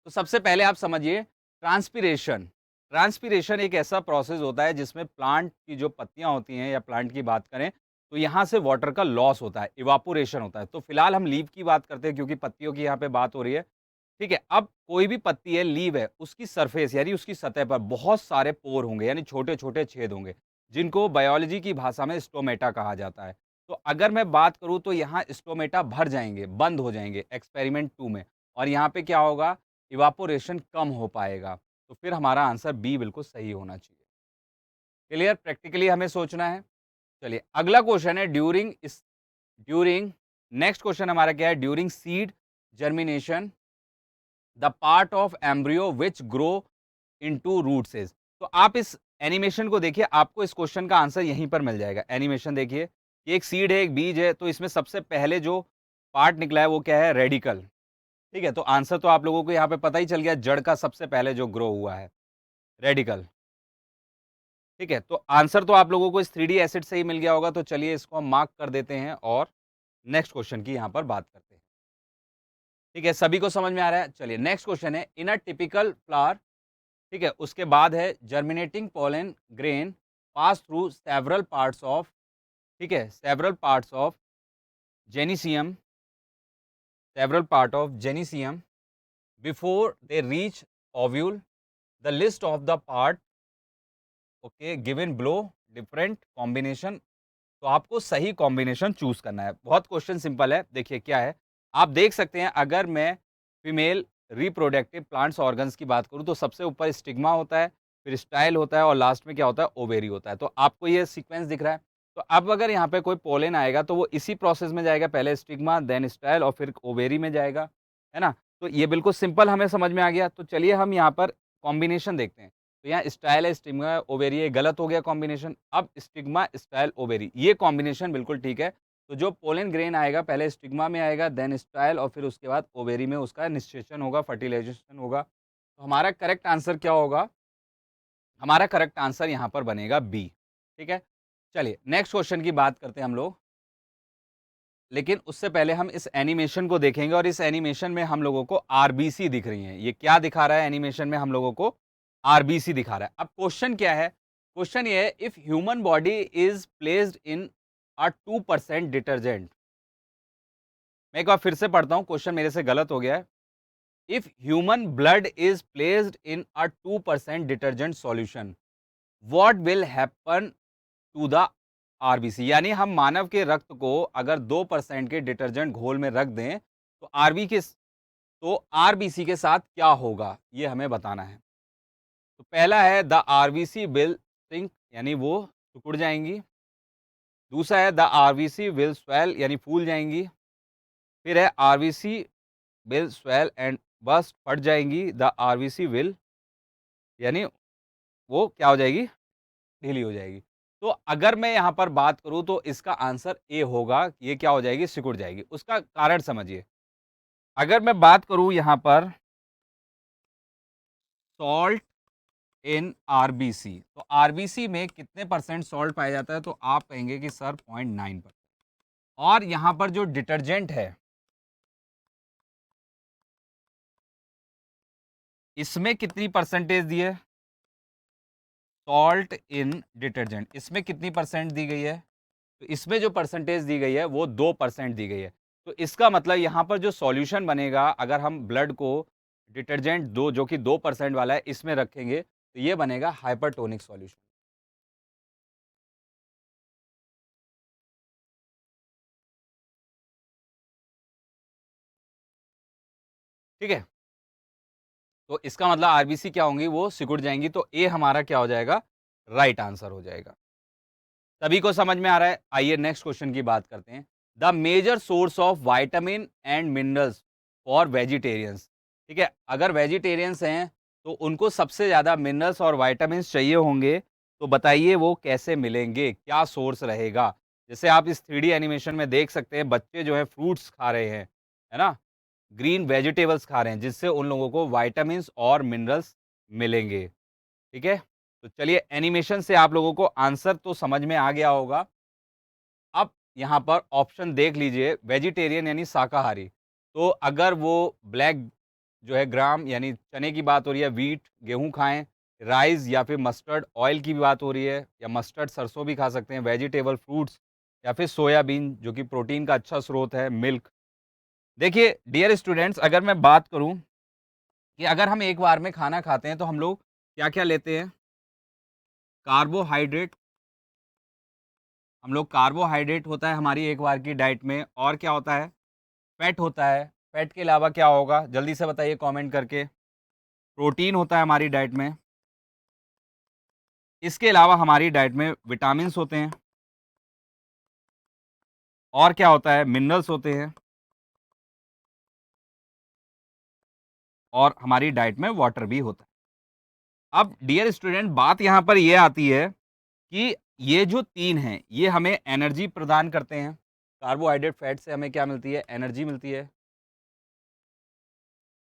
Speaker 1: तो सबसे पहले आप समझिए ट्रांसपिरेशन। ट्रांसपिरेशन एक ऐसा प्रोसेस होता है जिसमें प्लांट की जो पत्तियाँ होती हैं, या प्लांट की बात करें, तो यहाँ से वाटर का लॉस होता है, इवापोरेशन होता है। तो फिलहाल हम लीफ की बात करते हैं क्योंकि पत्तियों की यहाँ पे बात हो रही है। ठीक है, अब कोई भी पत्ती है, लीव है, उसकी सरफेस यानी उसकी सतह पर बहुत सारे पोर होंगे, यानी छोटे-छोटे छेद होंगे, जिनको बायोलॉजी की भाषा में स्टोमेटा कहा जाता है। तो अगर मैं बात करूँ तो यहाँ स्टोमेटा भर जाएँगे, बंद हो जाएँगे एक्सपेरिमेंट 2 में, और यहाँ पे क्या होगा, इवापोरेशन कम हो पाएगा। तो फिर हमारा आंसर बी बिल्कुल सही होना चाहिए। क्लियर? प्रैक्टिकली हमें सोचना है। चलिए अगला क्वेश्चन है ड्यूरिंग नेक्स्ट क्वेश्चन हमारा क्या है, during seed germination the part of embryo which grow into root says. तो आप इस एनिमेशन को देखिए, आपको इस क्वेश्चन का आंसर यहीं पर मिल जाएगा। एनिमेशन देखिए, ये एक सीड है, एक बीज है, तो इसमें सबसे पहले जो पार्ट निकला है वो क्या है, रेडिकल। ठीक है, तो आंसर तो आप लोगों को यहाँ पे पता ही चल गया, जड़ का सबसे पहले जो ग्रो हुआ है, रेडिकल। ठीक है, तो आंसर तो आप लोगों को इस 3D एसिड से ही मिल गया होगा, तो चलिए इसको हम मार्क कर देते हैं और नेक्स्ट क्वेश्चन की यहाँ पर बात करते हैं। ठीक है, सभी को समझ में आ रहा है? चलिए नेक्स्ट क्वेश्चन है, इन अ टिपिकल फ्लावर, ठीक है, उसके बाद है germinating pollen grain pass through several parts of, ठीक है, several parts of gynoecium, several part of gynoecium before they reach ovule, the list of the part, okay, given below different combination. तो आपको सही कॉम्बिनेशन चूज करना है। बहुत question simple है, देखिए क्या है, आप देख सकते हैं, अगर मैं फीमेल रिप्रोडक्टिव प्लांट्स ऑर्गन्स की बात करूं तो सबसे ऊपर स्टिग्मा होता है, फिर स्टाइल होता है, और लास्ट में क्या होता है, ओवेरी होता है। तो आपको ये सीक्वेंस दिख रहा है। तो अब अगर यहाँ पे कोई पोलन आएगा तो वो इसी प्रोसेस में जाएगा, पहले स्टिग्मा, देन स्टाइल, और फिर ओवेरी में जाएगा, है ना? तो ये बिल्कुल सिंपल हमें समझ में आ गया। तो चलिए हम यहाँ पर कॉम्बिनेशन देखते हैं। तो यहाँ स्टाइल है, स्टिग्मा, ओवेरी, ये गलत हो गया कॉम्बिनेशन। अब स्टिग्मा, स्टाइल, ओवेरी, ये कॉम्बिनेशन बिल्कुल ठीक है। तो जो पोलन ग्रेन आएगा पहले स्टिग्मा में आएगा, देन स्टाइल, और फिर उसके बाद ओवेरी में उसका निषेचन होगा, फर्टिलाइजेशन होगा। तो हमारा करेक्ट आंसर क्या होगा? हमारा करेक्ट आंसर यहाँ पर बनेगा बी। ठीक है, चलिए नेक्स्ट क्वेश्चन की बात करते हैं हम लोग। लेकिन उससे पहले हम इस एनिमेशन को देखेंगे, और इस एनिमेशन में हम लोगों को आरबीसी दिख रही हैं। ये क्या दिखा रहा है एनिमेशन में, हम लोगों को आरबीसी दिखा रहा है। अब क्वेश्चन क्या है? क्वेश्चन ये है, if human body is placed in a 2% detergent. मैं एक बार फिर से पढ़ता हूं, क्वेश्चन मेरे से गलत हो गया है। If human blood is placed in a 2% detergent solution, what will happen to the RBC. यानी हम मानव के रक्त को अगर 2% के डिटर्जेंट घोल में रख दें तो आरबीसी के साथ क्या होगा, ये हमें बताना है। तो पहला है, द आरबीसी विल सिंक, यानी वो सिकुड़ जाएंगी। दूसरा है, द आरबीसी विल स्वेल, यानी फूल जाएंगी। फिर है, आरबीसी विल स्वेल एंड बस फट जाएंगी। द आरबीसी विल, यानी वो क्या हो जाएगी, ढीली हो जाएगी। तो अगर मैं यहाँ पर बात करूँ तो इसका आंसर ए होगा, ये क्या हो जाएगी, सिकुड़ जाएगी। उसका कारण समझिए। अगर मैं बात करूँ यहाँ पर सॉल्ट इन आरबीसी। तो आरबीसी में कितने परसेंट सॉल्ट पाया जाता है? तो आप कहेंगे कि सर 0.9%। और यहां पर जो डिटर्जेंट है, इसमें कितनी परसेंटेज दी है? सॉल्ट इन डिटर्जेंट, इसमें कितनी परसेंट दी गई है? तो इसमें जो परसेंटेज दी गई है वो 2% दी गई है। तो इसका मतलब यहाँ पर जो सॉल्यूशन बनेगा, अगर हम ब्लड को डिटर्जेंट दो जो कि 2% वाला है इसमें रखेंगे, तो ये बनेगा हाइपरटोनिक सॉल्यूशन। ठीक है, तो इसका मतलब आरबीसी क्या होंगी? वो सिकुड़ जाएंगी। तो ए हमारा क्या हो जाएगा? राइट आंसर हो जाएगा। सभी को समझ में आ रहा है? आइए नेक्स्ट क्वेश्चन की बात करते हैं। The major source of vitamin and minerals for vegetarians. ठीक है, अगर वेजिटेरियंस हैं तो उनको सबसे ज्यादा मिनरल्स और वाइटामिन चाहिए होंगे, तो बताइए वो कैसे मिलेंगे, क्या सोर्स रहेगा? जैसे आप इस 3D एनिमेशन में देख सकते हैं, बच्चे जो है फ्रूट्स खा रहे हैं, है ना, ग्रीन वेजिटेबल्स खा रहे हैं, जिससे उन लोगों को वाइटामिन और मिनरल्स मिलेंगे। ठीक है, तो चलिए एनिमेशन से आप लोगों को आंसर तो समझ में आ गया होगा। अब यहाँ पर ऑप्शन देख लीजिए, वेजिटेरियन यानी शाकाहारी। तो अगर वो ब्लैक जो है ग्राम यानी चने की बात हो रही है, व्हीट गेहूँ खाएं, राइस या फिर मस्टर्ड ऑयल की भी बात हो रही है, या मस्टर्ड सरसों भी खा सकते हैं, वेजिटेबल फ्रूट्स या फिर सोयाबीन जो कि प्रोटीन का अच्छा स्रोत है, मिल्क। देखिए डियर स्टूडेंट्स, अगर मैं बात करूं कि अगर हम एक बार में खाना खाते हैं तो हम लोग क्या क्या लेते हैं? कार्बोहाइड्रेट। हम लोग कार्बोहाइड्रेट होता है हमारी एक बार की डाइट में, और क्या होता है? फैट होता है। फैट के अलावा क्या होगा? जल्दी से बताइए कमेंट करके। प्रोटीन होता है हमारी डाइट में। इसके अलावा हमारी डाइट में विटामिन्स होते हैं, और क्या होता है? मिनरल्स होते हैं, और हमारी डाइट में वाटर भी होता है। अब डियर स्टूडेंट, बात यहाँ पर ये आती है कि ये जो 3 हैं, ये हमें एनर्जी प्रदान करते हैं। कार्बोहाइड्रेट, फैट से हमें क्या मिलती है? एनर्जी मिलती है।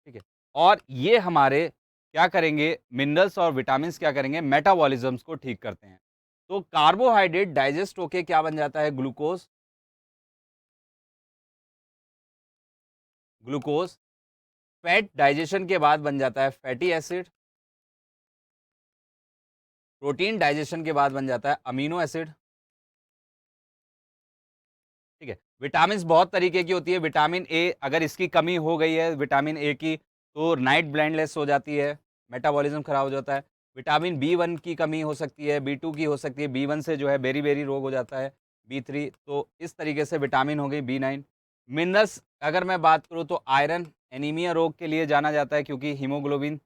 Speaker 1: ठीक है, और ये हमारे क्या करेंगे? मिनरल्स और विटामिन्स क्या करेंगे? मेटाबॉलिज्म्स को ठीक करते हैं। तो कार्बोहाइड्रेट डाइजेस्ट होके क्या बन जाता है? ग्लूकोज। ग्लूकोज। फैट डाइजेशन के बाद बन जाता है फैटी एसिड। प्रोटीन डाइजेशन के बाद बन जाता है अमीनो एसिड। ठीक है, विटामिन बहुत तरीके की होती है। विटामिन ए, अगर इसकी कमी हो गई है विटामिन ए की, तो नाइट ब्लाइंडनेस हो जाती है, मेटाबॉलिज्म खराब हो जाता है। विटामिन बी 1 की कमी हो सकती है, बी 2 की हो सकती है, बी 1 से जो है बेरी बेरी रोग हो जाता है, बी 3। तो इस तरीके से विटामिन हो गई, बी 9। मिनरल्स अगर मैं बात करूँ तो आयरन एनीमिया रोग के लिए जाना जाता है, क्योंकि हीमोग्लोबिन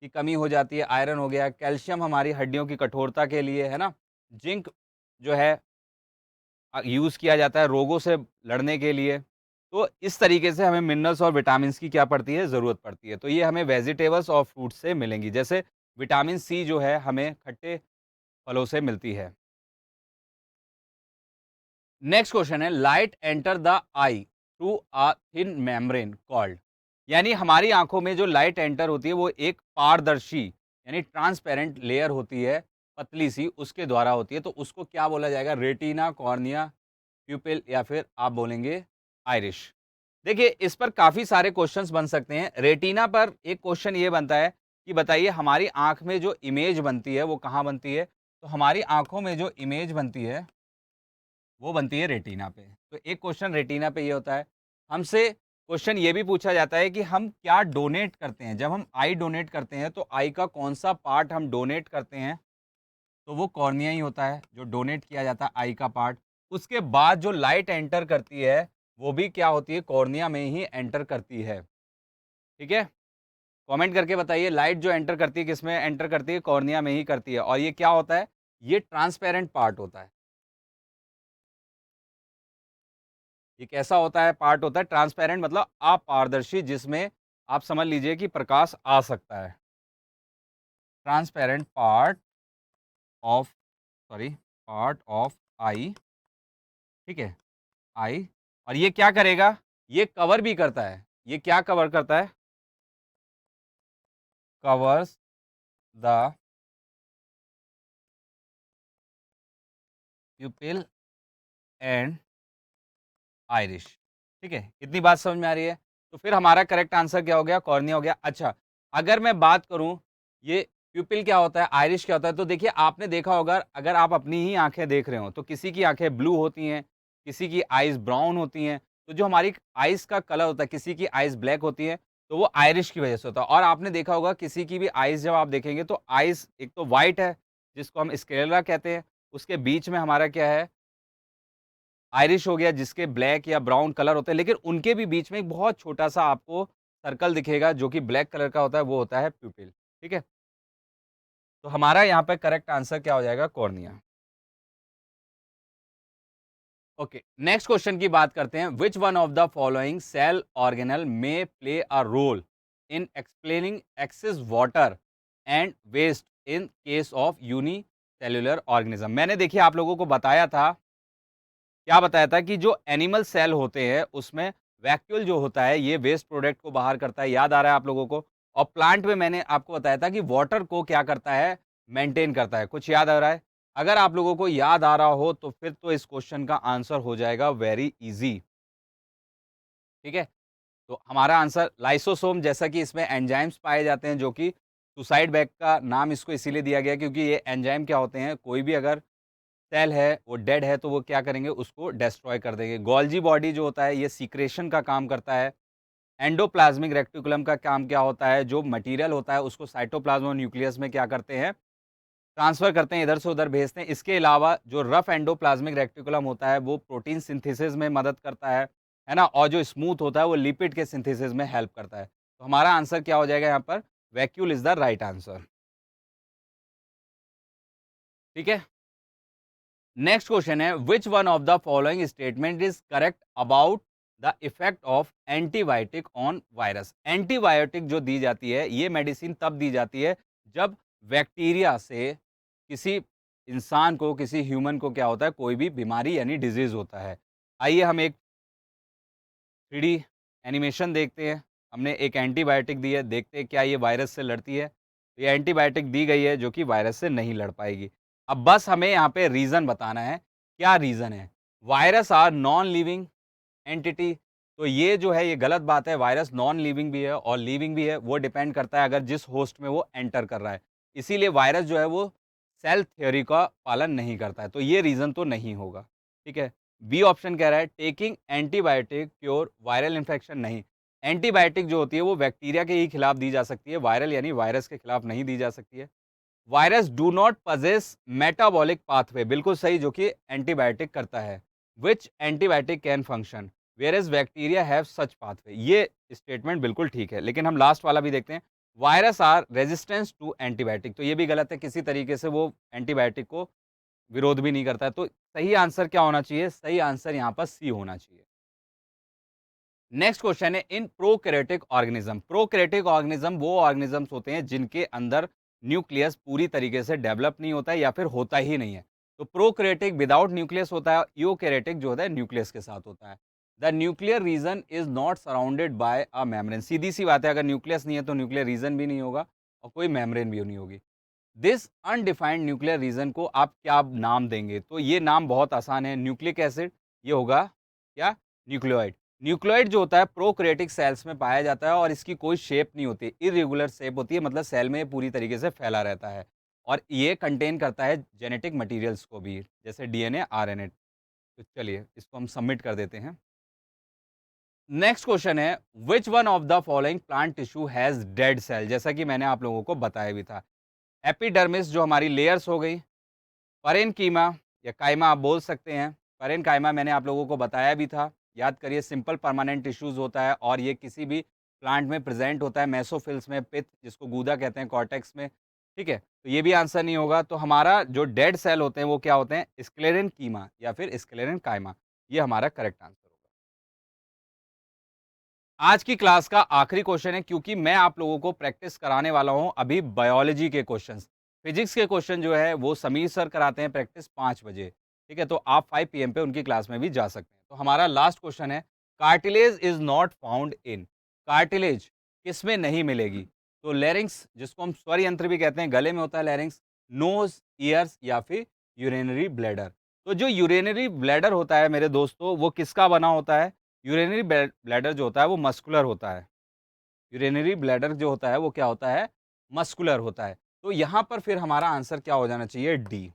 Speaker 1: की कमी हो जाती है, आयरन हो गया। कैल्शियम हमारी हड्डियों की कठोरता के लिए, है ना। जिंक जो है यूज़ किया जाता है रोगों से लड़ने के लिए। तो इस तरीके से हमें मिनरल्स और विटामिन्स की क्या पड़ती है? ज़रूरत पड़ती है। तो ये हमें वेजिटेबल्स और फ्रूट्स से मिलेंगी। जैसे विटामिन सी जो है हमें खट्टे फलों से मिलती है। नेक्स्ट क्वेश्चन है, light enter the I through a thin membrane called. यानी हमारी आंखों में जो लाइट एंटर होती है वो एक पारदर्शी यानी ट्रांसपेरेंट लेयर होती है, पतली सी, उसके द्वारा होती है। तो उसको क्या बोला जाएगा? रेटिना, कॉर्निया, प्यूपिल, या फिर आप बोलेंगे आइरिश। देखिए इस पर काफी सारे क्वेश्चंस बन सकते हैं। रेटिना पर एक क्वेश्चन ये बनता है कि बताइए हमारी आंख में जो इमेज बनती है वो कहाँ बनती है? तो हमारी आंखों में जो इमेज बनती है वो बनती है रेटिना पे। तो एक क्वेश्चन रेटिना पे ये होता है। हमसे क्वेश्चन ये भी पूछा जाता है कि हम क्या डोनेट करते हैं? जब हम आई डोनेट करते हैं तो आई का कौन सा पार्ट हम डोनेट करते हैं? तो वो कॉर्निया ही होता है जो डोनेट किया जाता है, आई का पार्ट। उसके बाद जो लाइट एंटर करती है वो भी क्या होती है? कॉर्निया में ही एंटर करती है। ठीक है, कमेंट करके बताइए लाइट जो एंटर करती है किसमें एंटर करती है? कॉर्निया में ही करती है। और ये क्या होता है? ये ट्रांसपेरेंट पार्ट होता है। ये कैसा होता है? पार्ट होता है ट्रांसपेरेंट, मतलब अपारदर्शी, जिसमें आप समझ लीजिए कि प्रकाश आ सकता है। Transparent part of, sorry, part of eye. ठीक है, आई। और ये क्या करेगा? ये कवर भी करता है। ये क्या कवर करता है? Covers the प्यूपिल and Irish. ठीक है, इतनी बात समझ में आ रही है? तो फिर हमारा करेक्ट आंसर क्या हो गया? कॉर्निया हो गया। अच्छा, अगर मैं बात करूँ, ये प्यूपिल क्या होता है, आइरिश क्या होता है? तो देखिए, आपने देखा होगा, अगर आप अपनी ही आँखें देख रहे हो, तो किसी की आँखें ब्लू होती हैं, किसी की आइज़ ब्राउन होती हैं। तो जो हमारी आइज़ का कलर होता है, किसी की आइज़ ब्लैक होती है, तो वो आइरिश की वजह से होता है। और आपने देखा होगा, किसी की भी आइज़ जब आप देखेंगे, तो आइज़ एक तो व्हाइट है, जिसको हम स्क्लेरा कहते हैं, उसके बीच में हमारा क्या है, आयरिश हो गया, जिसके ब्लैक या ब्राउन कलर होते हैं, लेकिन उनके भी बीच में एक बहुत छोटा-सा आपको सर्कल दिखेगा जो कि ब्लैक कलर का होता है, वो होता है प्यूपिल। ठीक है? तो हमारा यहाँ पे करेक्ट आंसर क्या हो जाएगा? कॉर्निया। ओके, नेक्स्ट क्वेश्चन की बात करते हैं। Which one of the following cell organelle may play a role in explaining excess water and waste in case of unicellular organism? मैंने देखिए आप लोगों को बताया था, क्या बताया था कि जो एनिमल सेल होते हैं उसमें वैक्यूल जो होता है ये वेस्ट प्रोडक्ट को बाहर करता है, याद आ रहा है आप लोगों को? और प्लांट में मैंने आपको बताया था कि वाटर को क्या करता है, मेंटेन करता है। कुछ याद आ रहा है? अगर आप लोगों को याद आ रहा हो तो फिर तो इस क्वेश्चन का आंसर हो जाएगा वेरी इजी। ठीक है, तो हमारा आंसर लाइसोसोम, जैसा कि इसमें एंजाइम्स पाए जाते हैं, जो कि सुसाइड बैग का नाम इसको इसीलिए दिया गया क्योंकि ये एंजाइम क्या होते हैं, कोई भी अगर सेल है, वो डेड है तो वो क्या करेंगे, उसको डेस्ट्रॉय कर देंगे। गोल्जी बॉडी जो होता है ये सीक्रेशन का काम करता है। एंडोप्लाज्मिक रेक्टिकुलम का काम क्या होता है, जो मटेरियल होता है उसको साइटोप्लाज्म और न्यूक्लियस में क्या करते हैं, ट्रांसफर करते हैं, इधर से उधर भेजते हैं। इसके अलावा जो रफ एंडोप्लाज्मिक रेक्टिकुलम होता है वो प्रोटीन सिंथेसिस में मदद करता है ना? और जो स्मूथ होता है वो लिपिड के सिंथेसिस में हेल्प करता है। तो हमारा आंसर क्या हो जाएगा यहाँ पर? Vacuole is the right answer. ठीक है, नेक्स्ट क्वेश्चन है, which one of the following statement is correct about the effect of antibiotic on virus? Antibiotic जो दी जाती है, ये मेडिसिन तब दी जाती है जब बैक्टीरिया से किसी इंसान को, किसी ह्यूमन को क्या होता है, कोई भी बीमारी यानी डिजीज होता है। आइए हम एक 3D एनिमेशन देखते हैं। हमने एक एंटीबायोटिक दी है, देखते हैं क्या ये वायरस से लड़ती है। तो ये एंटीबायोटिक दी गई है जो कि वायरस से नहीं लड़ पाएगी। अब बस हमें यहाँ पे रीज़न बताना है, क्या रीज़न है? Virus are non living entity, तो ये जो है ये गलत बात है। वायरस नॉन लिविंग भी है और लिविंग भी है, वो डिपेंड करता है अगर जिस होस्ट में वो एंटर कर रहा है। इसीलिए वायरस जो है वो सेल थ्योरी का पालन नहीं करता है, तो ये रीज़न तो नहीं होगा। ठीक है, बी ऑप्शन कह रहा है taking antibiotic cure viral infection, नहीं। एंटीबायोटिक जो होती है वो बैक्टीरिया के ही खिलाफ दी जा सकती है, वायरल यानी वायरस के खिलाफ नहीं दी जा सकती है। Virus do not possess metabolic pathway, बिल्कुल सही, जो कि एंटीबायोटिक करता है। Which antibiotic can function where as bacteria have such pathway, ये स्टेटमेंट बिल्कुल ठीक है। लेकिन हम लास्ट वाला भी देखते हैं, virus are resistance to antibiotic, तो ये भी गलत है, किसी तरीके से वो एंटीबायोटिक को विरोध भी नहीं करता है। तो सही आंसर क्या होना चाहिए? सही आंसर यहाँ पर सी होना चाहिए। नेक्स्ट क्वेश्चन है, इन प्रोकैरियोटिक ऑर्गेनिज्म, प्रोकैरियोटिक ऑर्गेनिज्म वो ऑर्गेनिजम्स होते हैं जिनके अंदर न्यूक्लियस पूरी तरीके से डेवलप नहीं होता है या फिर होता ही नहीं है। तो प्रोकैरियोटिक विदाउट न्यूक्लियस होता है, यूकैरियोटिक जो होता है न्यूक्लियस के साथ होता है। The nuclear region is not surrounded by a membrane, सीधी सी बात है, अगर न्यूक्लियस नहीं है तो न्यूक्लियर रीजन भी नहीं होगा और कोई मेम्ब्रेन भी नहीं होगी। दिस अनडिफाइंड न्यूक्लियर रीजन को आप क्या नाम देंगे? तो ये नाम बहुत आसान है, न्यूक्लिक एसिड, ये होगा क्या? न्यूक्लियोइड। न्यूक्लियोइड जो होता है प्रोकैरियोटिक सेल्स में पाया जाता है और इसकी कोई शेप नहीं होती, इर्रेगुलर शेप होती है, मतलब सेल में ये पूरी तरीके से फैला रहता है और ये कंटेन करता है जेनेटिक मटेरियल्स को भी, जैसे डीएनए, आरएनए। तो चलिए इसको हम सबमिट कर देते हैं। नेक्स्ट क्वेश्चन है, which one of the following plant tissue has dead cell? जैसा कि मैंने आप लोगों को बताया भी था, एपिडर्मिस जो हमारी लेयर्स हो गई, परेनकीमा या कायमा आप बोल सकते हैं। परेनकाइमा मैंने आप लोगों को बताया भी था, याद करिए, सिंपल परमानेंट टिश्यूज होता है और ये किसी भी प्लांट में प्रेजेंट होता है, मेसोफिल्स में, पित्त जिसको गूदा कहते हैं, कॉर्टेक्स में। ठीक है, तो ये भी आंसर नहीं होगा। तो हमारा जो डेड सेल होते हैं वो क्या होते हैं? स्क्लेरन कीमा या फिर स्क्लेरन कायमा, ये हमारा करेक्ट आंसर होगा। आज की क्लास का आखिरी क्वेश्चन है, क्योंकि मैं आप लोगों को प्रैक्टिस कराने वाला हूं अभी बायोलॉजी के क्वेश्चंस। फिजिक्स के क्वेश्चन जो है वो समीर सर कराते हैं प्रैक्टिस 5 बजे। ठीक है, तो आप 5 PM पे उनकी क्लास में भी जा सकते हैं। तो हमारा लास्ट क्वेश्चन है, cartilage is not found in, cartilage किसमें नहीं मिलेगी? तो लेरिंग्स, जिसको हम स्वर यंत्र भी कहते हैं, गले में होता है लेरिंग्स, नोज, ईयर्स या फिर यूरिनरी ब्लैडर। तो जो यूरिनरी ब्लैडर होता है मेरे दोस्तों, वो किसका बना होता है? यूरिनरी ब्लैडर जो होता है वो मस्कुलर होता है। यूरिनरी ब्लैडर जो होता है वो क्या होता है? मस्कुलर होता है। तो यहाँ पर फिर हमारा आंसर क्या हो जाना चाहिए? डी।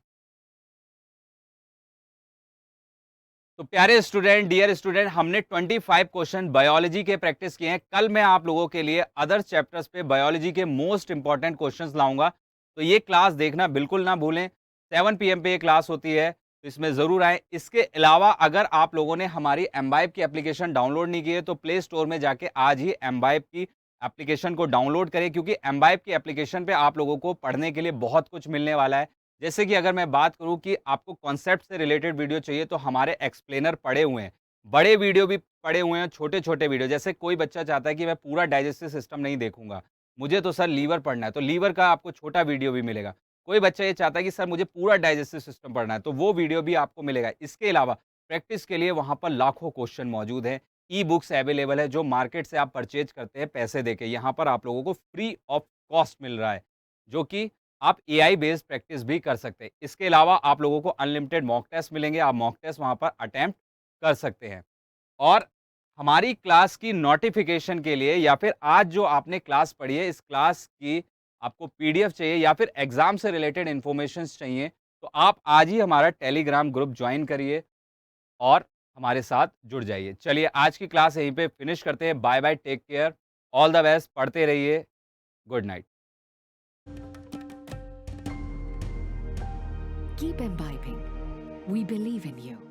Speaker 1: तो प्यारे स्टूडेंट, डियर स्टूडेंट, हमने 25 क्वेश्चन बायोलॉजी के प्रैक्टिस किए हैं। कल मैं आप लोगों के लिए अदर चैप्टर्स पे बायोलॉजी के मोस्ट इंपॉर्टेंट क्वेश्चंस लाऊंगा। तो ये क्लास देखना बिल्कुल ना भूलें। 7 पीएम पे ये क्लास होती है, तो इसमें ज़रूर आएँ। इसके अलावा अगर आप लोगों ने हमारी एमबाइब की एप्लीकेशन डाउनलोड नहीं की है, तो प्ले स्टोर में जाके आज ही एमबाइब की एप्लीकेशन को डाउनलोड करें, क्योंकि एमबाइब की एप्लीकेशन पे आप लोगों को पढ़ने के लिए बहुत कुछ मिलने वाला है। जैसे कि अगर मैं बात करूं कि आपको कॉन्सेप्ट से रिलेटेड वीडियो चाहिए, तो हमारे एक्सप्लेनर पड़े हुए हैं, बड़े वीडियो भी पड़े हुए हैं, छोटे-छोटे वीडियो। जैसे कोई बच्चा चाहता है कि मैं पूरा डाइजेस्टिव सिस्टम नहीं देखूंगा, मुझे तो सर लीवर पढ़ना है, तो लीवर का आपको छोटा वीडियो भी मिलेगा। कोई बच्चा ये चाहता है कि सर मुझे पूरा डाइजेस्टिव सिस्टम पढ़ना है, तो वो वीडियो भी आपको मिलेगा। इसके अलावा प्रैक्टिस के लिए वहां पर लाखों क्वेश्चन मौजूद हैं। ई बुक्स अवेलेबल है, जो मार्केट से आप परचेज करते हैं पैसे देके, यहाँ पर आप लोगों को फ्री ऑफ कॉस्ट मिल रहा है, जो कि आप एआई बेस्ड प्रैक्टिस भी कर सकते हैं। इसके अलावा आप लोगों को अनलिमिटेड मॉक टेस्ट मिलेंगे, आप मॉक टेस्ट वहाँ पर अटेम्प्ट कर सकते हैं। और हमारी क्लास की नोटिफिकेशन के लिए, या फिर आज जो आपने क्लास पढ़ी है, इस क्लास की आपको पीडीएफ चाहिए या फिर एग्जाम से रिलेटेड इंफॉर्मेशंस चाहिए, तो आप आज ही हमारा टेलीग्राम ग्रुप ज्वाइन करिए और हमारे साथ जुड़ जाइए। चलिए आज की क्लास यहीं पे फिनिश करते हैं। Bye bye, take care, all the best, पढ़ते रहिए, good night.
Speaker 2: Keep imbibing. We believe in you.